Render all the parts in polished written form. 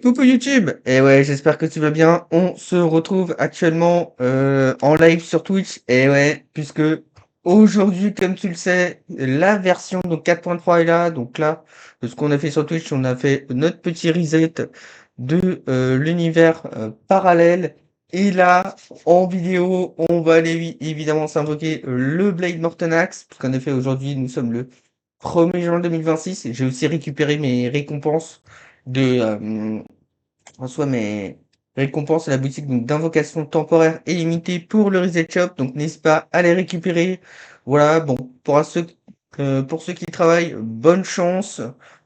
Coucou YouTube! Et ouais, j'espère que tu vas bien. On se retrouve actuellement en live sur Twitch. Et ouais, puisque aujourd'hui, comme tu le sais, la version donc 4.3 est là. Donc là, ce qu'on a fait sur Twitch, on a fait notre petit reset de l'univers parallèle. Et là, en vidéo, on va aller évidemment s'invoquer le Blade Mortenax, puisqu'en effet, aujourd'hui, nous sommes le 1er juin 2026. J'ai aussi récupéré mes récompenses de en soi mes récompenses à la boutique donc d'invocation temporaire et limitée pour le Reset Shop. Donc n'hésite pas à les récupérer. Voilà, bon, pour ceux qui travaillent, bonne chance.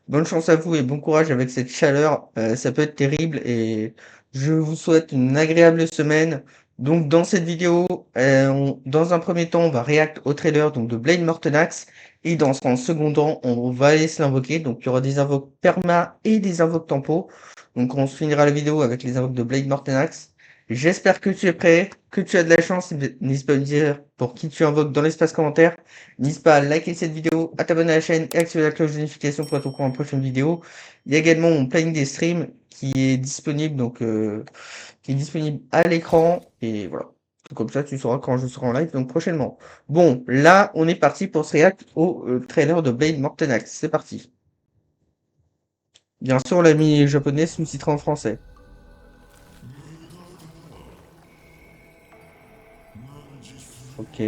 Bonne chance à vous et bon courage avec cette chaleur. Ça peut être terrible et je vous souhaite une agréable semaine. Donc dans cette vidéo, dans un premier temps, on va react au trailer donc de Blade Mortenax. Et dans un second temps, on va aller se l'invoquer. Donc il y aura des invoques perma et des invoques tempo. Donc on se finira la vidéo avec les invoques de Blade Mortenax. J'espère que tu es prêt, que tu as de la chance. N'hésite pas à me dire pour qui tu invoques dans l'espace commentaire. N'hésite pas à liker cette vidéo, à t'abonner à la chaîne et activer la cloche de notification pour être au courant de prochaine vidéo. Il y a également mon planning des streams qui est disponible qui est disponible à l'écran. Et voilà. Comme ça, tu sauras quand je serai en live, donc prochainement. Bon, là, on est parti pour ce react au trailer de Blade Mortenax. C'est parti. Bien sûr, l'ami japonais sous-titré en français. Ok.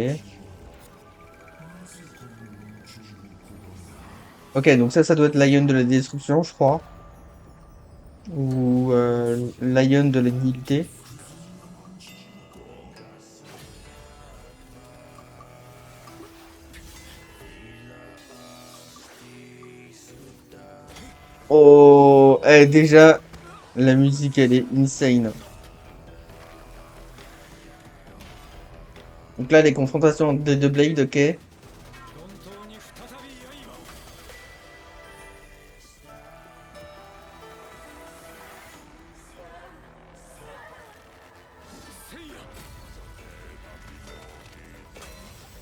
Ok, donc ça doit être Lion de la destruction, je crois. Ou Lion de la nihilité. Oh, déjà, la musique, elle est insane. Donc là, les confrontations des deux Blades, ok.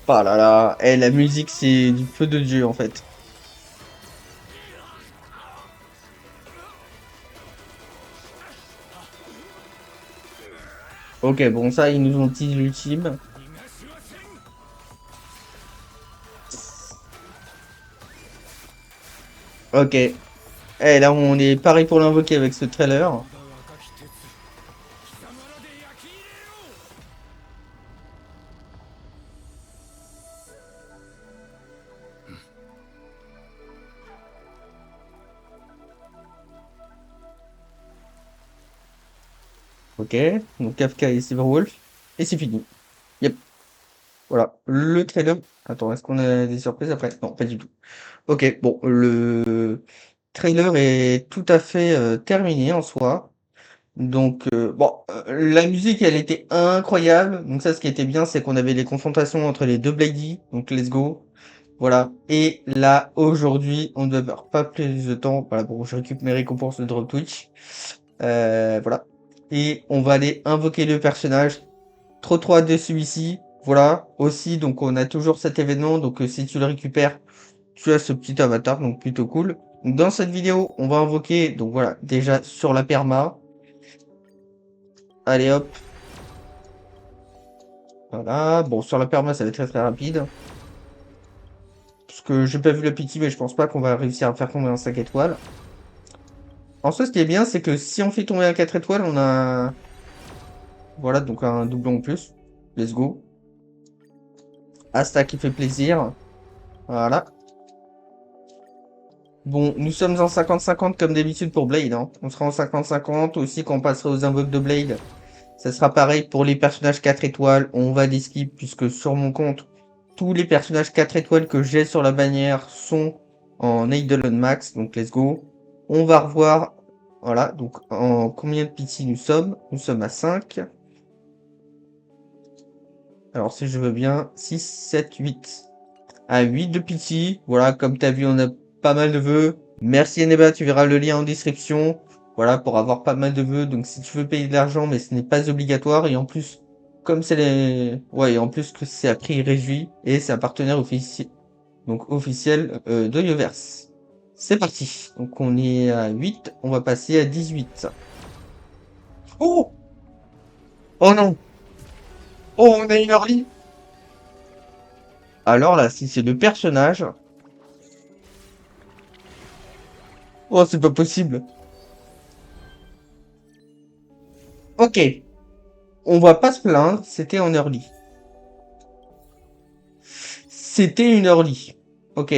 Ah là là, la musique, c'est du feu de Dieu, en fait. Ok, bon, ça, ils nous ont dit l'ultime. Ok. Là, on est pareil pour l'invoquer avec ce trailer. Ok, donc Kafka et Silverwolf. Et c'est fini. Yep. Voilà, le trailer. Attends, est-ce qu'on a des surprises après? Non, pas du tout. Ok, bon, le trailer est tout à fait terminé en soi. Donc, bon, la musique, elle était incroyable. Donc ça, ce qui était bien, c'est qu'on avait les confrontations entre les deux Blady. Donc, let's go. Voilà. Et là, aujourd'hui, on ne perd pas plus de temps. Voilà, bon, je récupère mes récompenses de Drop Twitch. Voilà. Et on va aller invoquer le personnage. Trop hâte de celui-ci. Voilà. Aussi, donc on a toujours cet événement. Donc si tu le récupères, tu as ce petit avatar. Donc plutôt cool. Donc, dans cette vidéo, on va invoquer. Donc voilà. Déjà sur la perma. Allez hop. Voilà. Bon, sur la perma, ça va être très rapide. Parce que j'ai pas vu la pitié, mais je pense pas qu'on va réussir à faire tomber un 5 étoiles. En soi, ce qui est bien, c'est que si on fait tomber un 4 étoiles, on a... Voilà, donc un doublon en plus. Let's go. Asta qui fait plaisir. Voilà. Bon, nous sommes en 50-50 comme d'habitude pour Blade, hein. On sera en 50-50 aussi quand on passera aux invoques de Blade. Ça sera pareil pour les personnages 4 étoiles. On va les skip puisque sur mon compte, tous les personnages 4 étoiles que j'ai sur la bannière sont en Eidolon Max. Donc let's go. On va revoir. Voilà, donc en combien de pity nous sommes? Nous sommes à 5. Alors si je veux bien, 6, 7, 8. À 8 de pity. Voilà, comme tu as vu, on a pas mal de vœux. Merci Eneba, tu verras le lien en description. Voilà, pour avoir pas mal de vœux. Donc si tu veux payer de l'argent, mais ce n'est pas obligatoire. Et en plus, comme c'est les... Ouais, et en plus que c'est à prix réduit. Et c'est un partenaire officiel. Donc officiel de Yoverse. C'est parti. Donc on est à 8, on va passer à 18. Oh! Oh non! Oh, on a une early! Alors là, si c'est le personnage... Oh, c'est pas possible. Ok, on va pas se plaindre, c'était en early. C'était une early. Ok,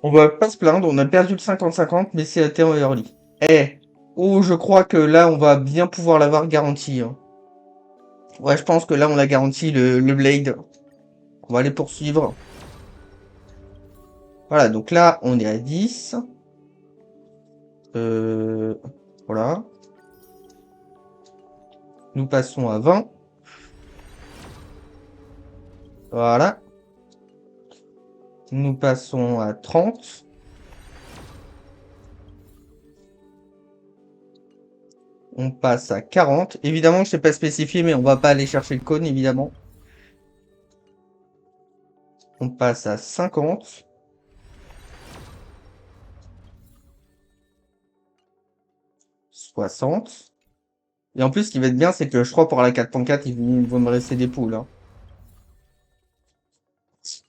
on va pas se plaindre, on a perdu le 50-50, mais c'était en early. Eh, oh, je crois que là, on va bien pouvoir l'avoir garanti, hein. Ouais, je pense que là, on a garanti le Blade. On va aller poursuivre. Voilà, donc là, on est à 10. Euh, voilà. Nous passons à 20. Voilà. Nous passons à 30. On passe à 40. Évidemment, je ne sais pas spécifié, mais on va pas aller chercher le cône, évidemment. On passe à 50. 60. Et en plus, ce qui va être bien, c'est que je crois pour la 4.4, il va me rester des poules, hein.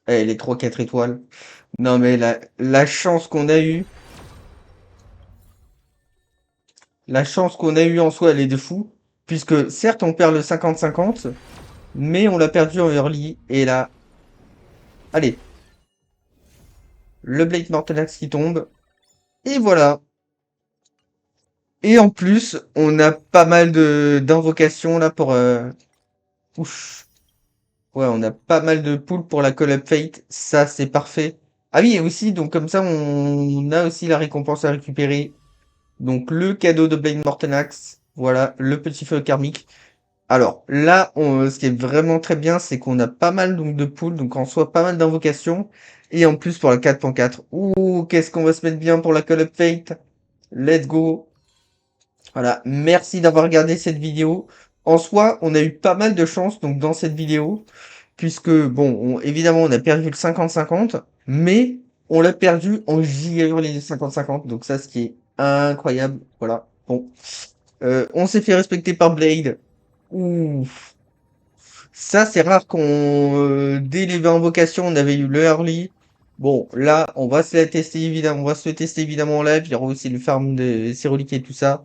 Eh, les 3-4 étoiles. Non, mais la chance qu'on a eue, la chance qu'on a eue en soi, elle est de fou. Puisque certes, on perd le 50-50, mais on l'a perdu en early. Et là, allez, le Blade Mortenax qui tombe. Et voilà. Et en plus, on a pas mal de d'invocations là pour... Ouf. Ouais, on a pas mal de poules pour la Call Up Fate. Ça, c'est parfait. Ah oui, et aussi, donc comme ça, on a aussi la récompense à récupérer. Donc le cadeau de Blade Mortenax. Voilà, le petit feu karmique. Alors là, ce qui est vraiment très bien, c'est qu'on a pas mal donc de poules, donc en soi pas mal d'invocations. Et en plus pour la 4.4. Ouh, qu'est-ce qu'on va se mettre bien pour la Call Up Fate. Let's go. Voilà, merci d'avoir regardé cette vidéo. En soi, on a eu pas mal de chance donc dans cette vidéo, puisque bon, évidemment, on a perdu le 50-50, mais on l'a perdu en giga les 50-50, donc ça, ce qui est incroyable. Voilà. Bon, on s'est fait respecter par Blade. Ouh, ça, c'est rare qu'on, dès les 20 invocations, on avait eu le early. Bon, là, on va se la tester évidemment, on va se le tester évidemment en live. Il y aura aussi le farm de Cérolique et tout ça.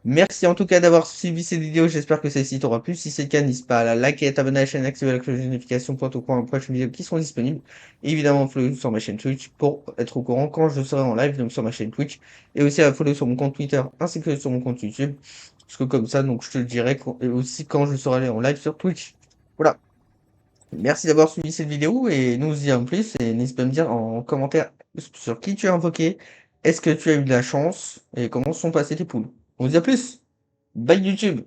Merci en tout cas d'avoir suivi cette vidéo, j'espère que celle-ci t'aura plu. Si c'est le cas, n'hésite pas à la liker, à t'abonner à la chaîne, activer la cloche de notification pour être au courant des prochaines vidéos qui seront disponibles. Et évidemment, follow sur ma chaîne Twitch pour être au courant quand je serai en live, donc sur ma chaîne Twitch. Et aussi à follow sur mon compte Twitter ainsi que sur mon compte YouTube. Parce que comme ça, donc je te le dirai et aussi quand je serai allé en live sur Twitch. Voilà. Merci d'avoir suivi cette vidéo et nous on se dit en plus et n'hésite pas à me dire en commentaire sur qui tu as invoqué, est-ce que tu as eu de la chance et comment sont passées tes poules. On se dit à plus. Bye YouTube.